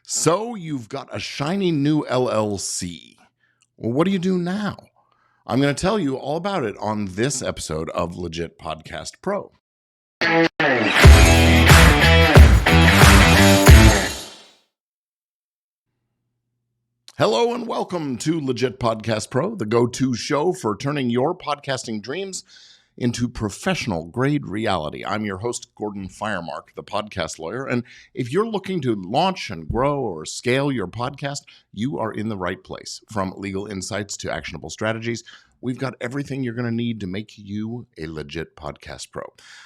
So you've got a shiny new LLC. Well, what do you do now? I'm going to tell you all about it on this episode of Legit Podcast Pro. Hello and welcome to Legit Podcast Pro, the go-to show for turning your podcasting dreams into professional grade reality. I'm your host, Gordon Firemark, the podcast lawyer. And if you're looking to launch and grow or scale your podcast, you are in the right place. From legal insights to actionable strategies, we've got everything you're going to need to make you a legit podcast pro.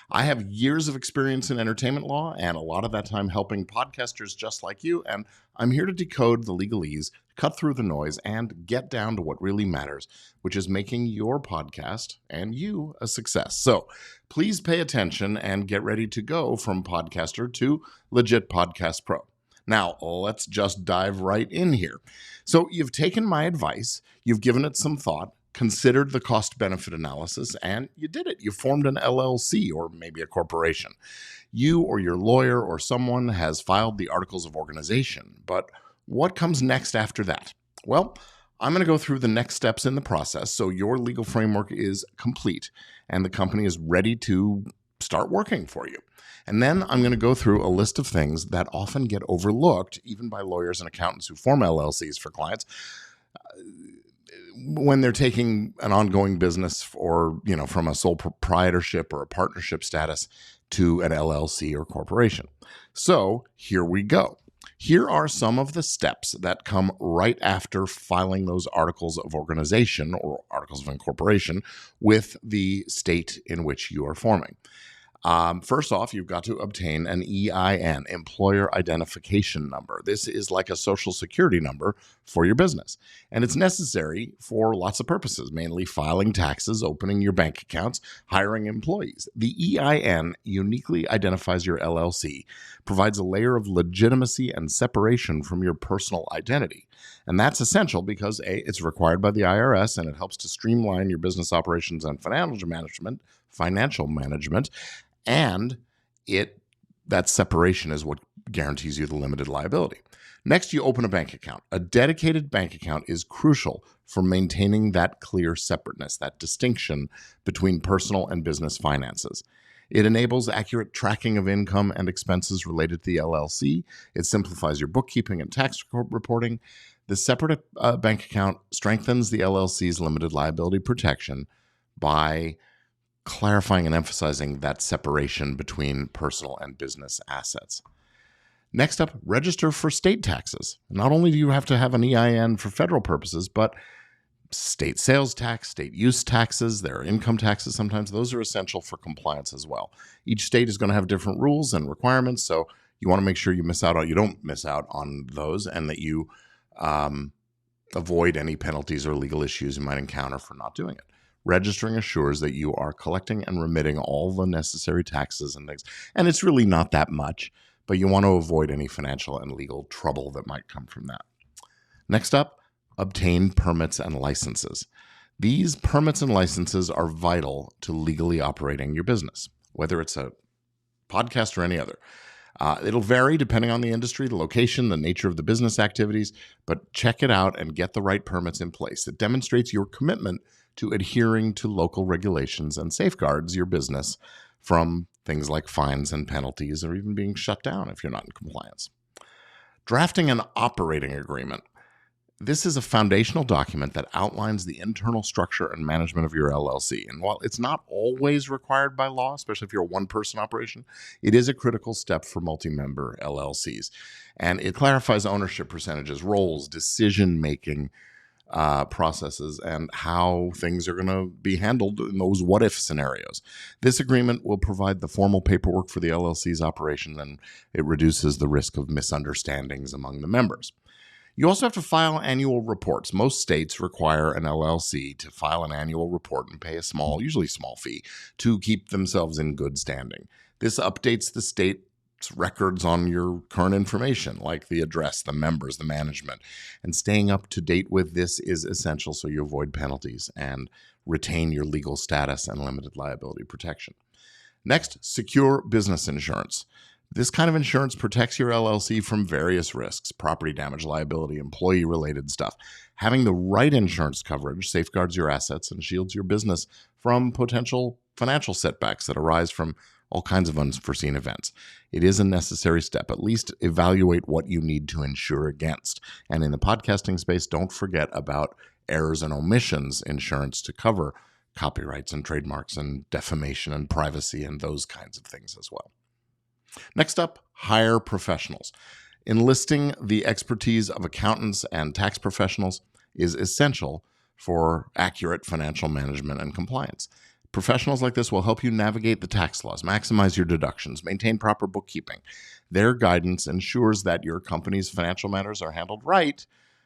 I have years of experience in entertainment law and a lot of that time helping podcasters just like you. And I'm here to decode the legalese, cut through the noise, and get down to what really matters, which is making your podcast and you a success. So please pay attention and get ready to go from podcaster to legit podcast pro. Now, let's just dive right in here. So you've taken my advice, you've given it some thought, considered the cost-benefit analysis, and you did it. You formed an LLC or maybe a corporation. You or your lawyer or someone has filed the articles of organization, but what comes next after that? Well, I'm going to go through the next steps in the process so your legal framework is complete and the company is ready to start working for you. And then I'm going to go through a list of things that often get overlooked, even by lawyers and accountants who form LLCs for clients, when they're taking an ongoing business or, from a sole proprietorship or a partnership status to an LLC or corporation. So here we go. Here are some of the steps that come right after filing those articles of organization or articles of incorporation with the state in which you are forming. First off, you've got to obtain an EIN, Employer Identification Number. This is like a social security number for your business. And it's necessary for lots of purposes, mainly filing taxes, opening your bank accounts, hiring employees. The EIN uniquely identifies your LLC, provides a layer of legitimacy and separation from your personal identity. And that's essential because A, it's required by the IRS and it helps to streamline your business operations and financial management. And that separation is what guarantees you the limited liability. Next, you open a bank account. A dedicated bank account is crucial for maintaining that clear separateness, that distinction between personal and business finances. It enables accurate tracking of income and expenses related to the LLC. It simplifies your bookkeeping and tax reporting. The separate bank account strengthens the LLC's limited liability protection by clarifying and emphasizing that separation between personal and business assets. Next up, register for state taxes. Not only do you have to have an EIN for federal purposes, but state sales tax, state use taxes, there are income taxes sometimes. Those are essential for compliance as well. Each state is going to have different rules and requirements, so you want to make sure you don't miss out on those and that you avoid any penalties or legal issues you might encounter for not doing it. Registering assures that you are collecting and remitting all the necessary taxes and things. And it's really not that much, but you want to avoid any financial and legal trouble that might come from that. Next up, obtain permits and licenses. These permits and licenses are vital to legally operating your business, whether it's a podcast or any other. It'll vary depending on the industry, the location, the nature of the business activities, but check it out and get the right permits in place. It demonstrates your commitment to adhering to local regulations and safeguards your business from things like fines and penalties or even being shut down if you're not in compliance. Drafting an operating agreement. This is a foundational document that outlines the internal structure and management of your LLC. And while it's not always required by law, especially if you're a one-person operation, it is a critical step for multi-member LLCs. And it clarifies ownership percentages, roles, decision-making processes, and how things are going to be handled in those what-if scenarios. This agreement will provide the formal paperwork for the LLC's operation, and it reduces the risk of misunderstandings among the members. You also have to file annual reports. Most states require an LLC to file an annual report and pay a usually small fee to keep themselves in good standing. This updates the state's records on your current information, like the address, the members, the management. And staying up to date with this is essential so you avoid penalties and retain your legal status and limited liability protection. Next, secure business insurance. This kind of insurance protects your LLC from various risks, property damage, liability, employee-related stuff. Having the right insurance coverage safeguards your assets and shields your business from potential financial setbacks that arise from all kinds of unforeseen events. It is a necessary step. At least evaluate what you need to insure against. And in the podcasting space, don't forget about errors and omissions insurance to cover copyrights and trademarks and defamation and privacy and those kinds of things as well. Next up, hire professionals. Enlisting the expertise of accountants and tax professionals is essential for accurate financial management and compliance. Professionals like this will help you navigate the tax laws, maximize your deductions, maintain proper bookkeeping. Their guidance ensures that your company's financial matters are handled right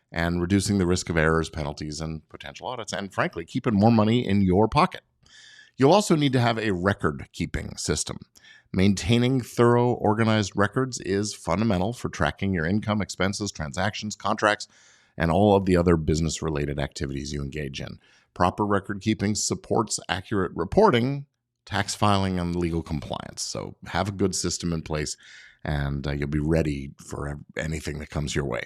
and reducing the risk of errors, penalties, and potential audits, and frankly, keeping more money in your pocket. You'll also need to have a record-keeping system. Maintaining thorough, organized records is fundamental for tracking your income, expenses, transactions, contracts, and all of the other business-related activities you engage in. Proper record keeping supports accurate reporting, tax filing, and legal compliance. So have a good system in place, and you'll be ready for anything that comes your way.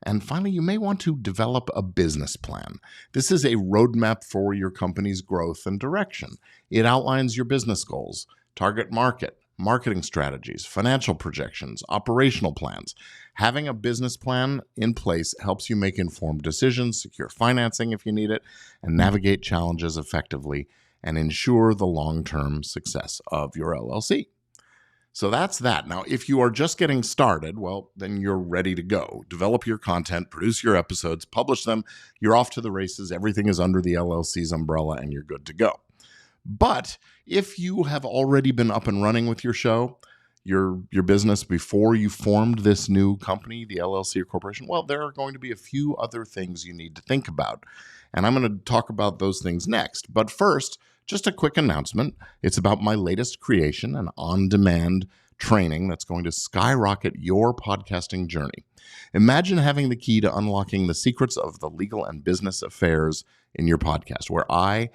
And finally, you may want to develop a business plan. This is a roadmap for your company's growth and direction. It outlines your business goals, target market, marketing strategies, financial projections, operational plans. Having a business plan in place helps you make informed decisions, secure financing if you need it, and navigate challenges effectively and ensure the long-term success of your LLC. So that's that. Now, if you are just getting started, well, then you're ready to go. Develop your content, produce your episodes, publish them. You're off to the races. Everything is under the LLC's umbrella, and you're good to go. But if you have already been up and running with your show, your business before you formed this new company, the LLC or corporation, well, there are going to be a few other things you need to think about. And I'm going to talk about those things next. But first, just a quick announcement. It's about my latest creation, an on-demand training that's going to skyrocket your podcasting journey. Imagine having the key to unlocking the secrets of the legal and business affairs in your podcast, where I,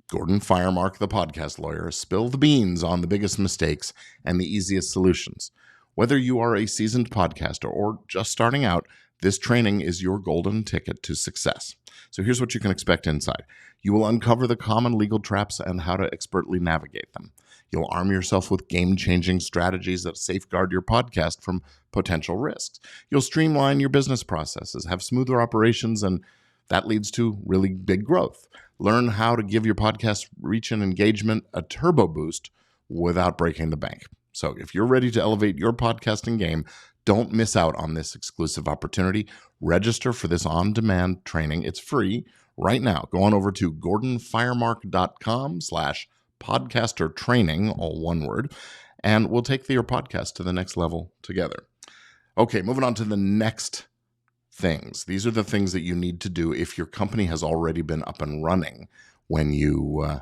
Gordon Firemark, the podcast lawyer, spill the beans on the biggest mistakes and the easiest solutions. Whether you are a seasoned podcaster or just starting out, this training is your golden ticket to success. So here's what you can expect inside. You will uncover the common legal traps and how to expertly navigate them. You'll arm yourself with game-changing strategies that safeguard your podcast from potential risks. You'll streamline your business processes, have smoother operations, and that leads to really big growth. Learn how to give your podcast reach and engagement a turbo boost without breaking the bank. So if you're ready to elevate your podcasting game, don't miss out on this exclusive opportunity. Register for this on-demand training. It's free right now. Go on over to gordonfiremark.com/podcaster training, all one word, and we'll take your podcast to the next level together. Okay, moving on to the next things. These are the things that you need to do if your company has already been up and running when you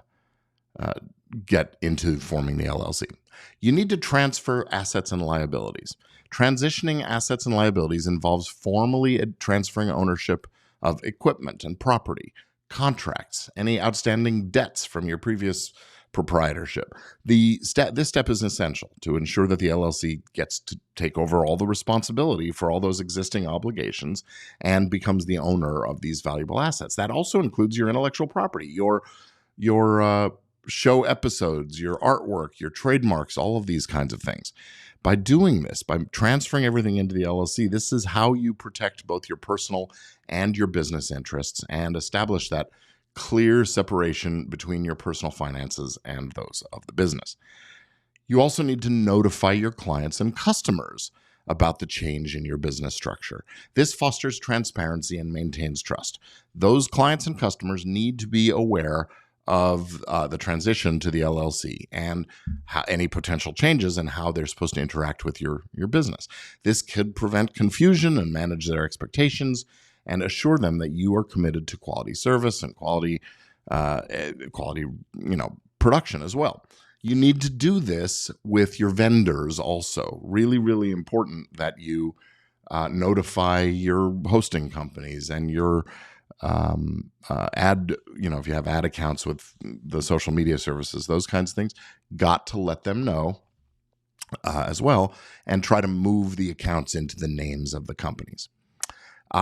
get into forming the LLC. You need to transfer assets and liabilities. Transitioning assets and liabilities involves formally transferring ownership of equipment and property, contracts, any outstanding debts from your previous proprietorship. This step is essential to ensure that the LLC gets to take over all the responsibility for all those existing obligations and becomes the owner of these valuable assets. That also includes your intellectual property, your show episodes, your artwork, your trademarks, all of these kinds of things. By doing this, by transferring everything into the LLC, this is how you protect both your personal and your business interests and establish that clear separation between your personal finances and those of the business. You also need to notify your clients and customers about the change in your business structure. This fosters transparency and maintains trust. Those clients and customers need to be aware of the transition to the LLC and any potential changes and how they're supposed to interact with your business. This could prevent confusion and manage their expectations and assure them that you are committed to quality service and quality production as well. You need to do this with your vendors also. Really, really important that you notify your hosting companies and your if you have ad accounts with the social media services, those kinds of things, got to let them know as well, and try to move the accounts into the names of the companies.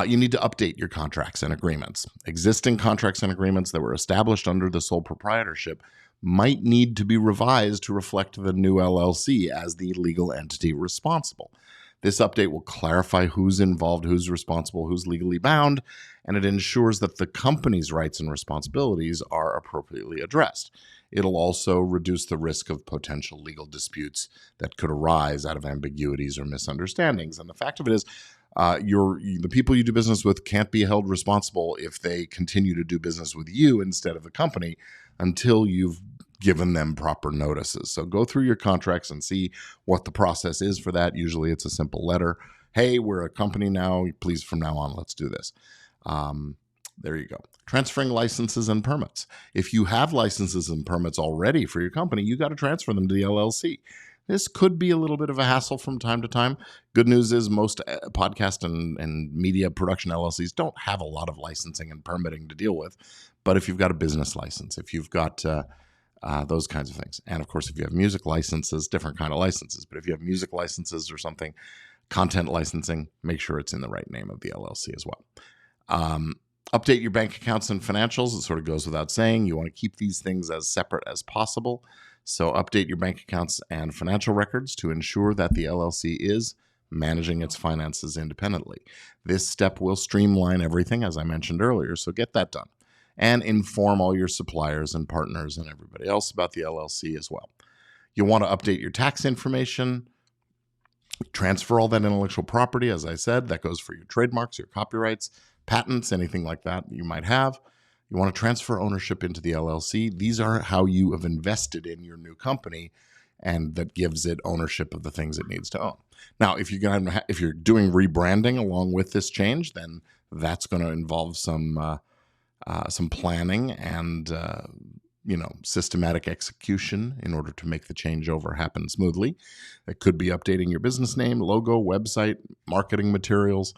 You need to update your contracts and agreements. Existing contracts and agreements that were established under the sole proprietorship might need to be revised to reflect the new LLC as the legal entity responsible. This update will clarify who's involved, who's responsible, who's legally bound, and it ensures that the company's rights and responsibilities are appropriately addressed. It'll also reduce the risk of potential legal disputes that could arise out of ambiguities or misunderstandings. And the fact of it is, the people you do business with can't be held responsible if they continue to do business with you instead of the company until you've given them proper notices. So go through your contracts and see what the process is for that. Usually it's a simple letter. Hey, we're a company now. Please, from now on, let's do this. There you go. Transferring licenses and permits. If you have licenses and permits already for your company, you got to transfer them to the LLC. This could be a little bit of a hassle from time to time. Good news is most podcast and media production LLCs don't have a lot of licensing and permitting to deal with. But if you've got a business license, if you've got those kinds of things, and of course, if you have music licenses, different kind of licenses, but if you have music licenses or something, content licensing, make sure it's in the right name of the LLC as well. Update your bank accounts and financials. It sort of goes without saying. You want to keep these things as separate as possible. So update your bank accounts and financial records to ensure that the LLC is managing its finances independently. This step will streamline everything, as I mentioned earlier, so get that done. And inform all your suppliers and partners and everybody else about the LLC as well. You'll want to update your tax information, transfer all that intellectual property, as I said. That goes for your trademarks, your copyrights, patents, anything like that you might have. You want to transfer ownership into the LLC. These are how you have invested in your new company, and that gives it ownership of the things it needs to own. Now, if you're doing rebranding along with this change, then that's going to involve some planning and systematic execution in order to make the changeover happen smoothly. It could be updating your business name, logo, website, marketing materials.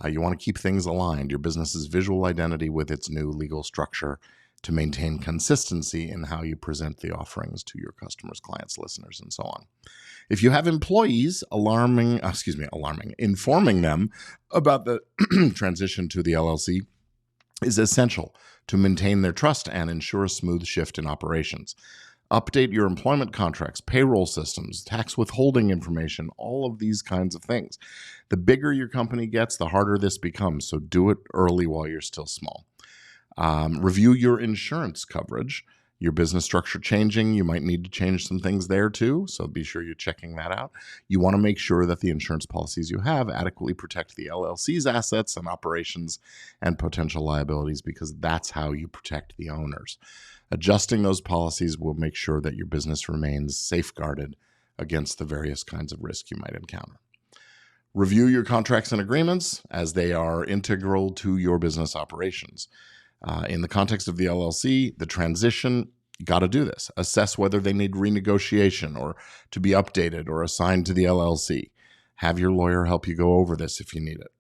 You want to keep things aligned, your business's visual identity with its new legal structure, to maintain consistency in how you present the offerings to your customers, clients, listeners, and so on. If you have employees, informing them about the transition to the LLC is essential to maintain their trust and ensure a smooth shift in operations. Update your employment contracts, payroll systems, tax withholding information, all of these kinds of things. The bigger your company gets, the harder this becomes, so do it early while you're still small. Review your insurance coverage. Your business structure changing, you might need to change some things there too, so be sure you're checking that out. You want to make sure that the insurance policies you have adequately protect the LLC's assets and operations and potential liabilities, because that's how you protect the owners. Adjusting those policies will make sure that your business remains safeguarded against the various kinds of risk you might encounter. Review your contracts and agreements as they are integral to your business operations. In the context of the LLC, the transition, you got to do this. Assess whether they need renegotiation or to be updated or assigned to the LLC. Have your lawyer help you go over this if you need it.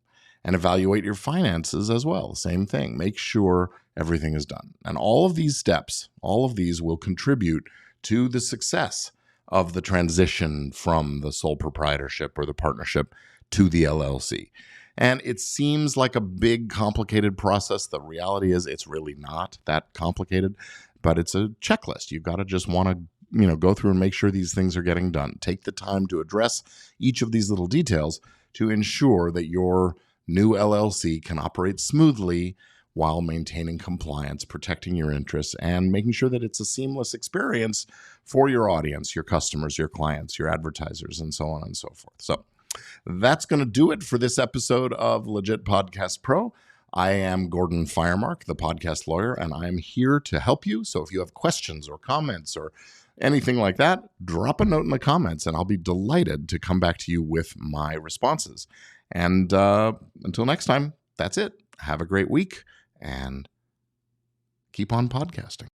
And evaluate your finances as well. Same thing. Make sure everything is done. And all of these steps, all of these will contribute to the success of the transition from the sole proprietorship or the partnership to the LLC. And it seems like a big, complicated process. The reality is it's really not that complicated, but it's a checklist. You've got to just want to, go through and make sure these things are getting done. Take the time to address each of these little details to ensure that your new LLC can operate smoothly while maintaining compliance, protecting your interests, and making sure that it's a seamless experience for your audience, your customers, your clients, your advertisers, and so on and so forth. So that's going to do it for this episode of Legit Podcast Pro. I am Gordon Firemark, the podcast lawyer, and I'm here to help you. So if you have questions or comments or anything like that, drop a note in the comments, and I'll be delighted to come back to you with my responses. And until next time, that's it. Have a great week and keep on podcasting.